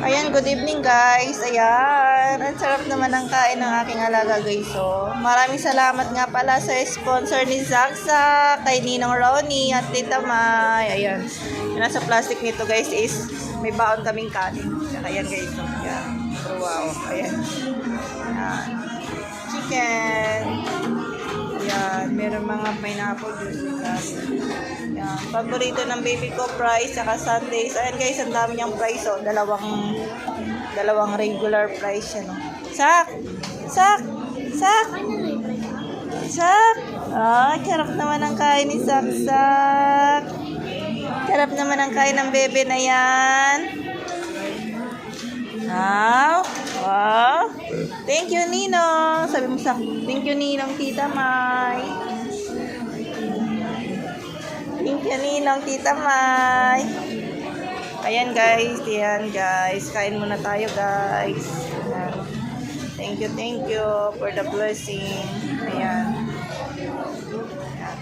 Ayan, good evening guys. Ayan, ang sarap naman ng kain ng aking alaga guys. So, maraming salamat nga pala sa sponsor ni Zakzak, kay Ninong Ronnie at Tita May. Ayan, yung nasa plastic nito guys is may baon kaming kanin. Ayan guys. So, ayan. Wow. Ayan. Ayan. Chicken. Ayan, meron mga pineapple juice. Ayan, paborito ng baby ko, fries, saka sundaes. Ayan guys, ang dami niyang fries. Oh. Dalawang regular fries yan. Oh. Sak! Sak! Sak! Sak! Ah, sarap naman ang kain ni Sak. Sak! Sarap naman ang kain ng bebe na yan. Wow! Wow! Thank you, Ninong. Sabi mo sa, thank you, Ninong, Tita May. Thank you, Ninong, Tita May. Ayan, guys. Ayan, guys. Kain muna tayo, guys. Ayan. Thank you for the blessing. Ayan. Ayan.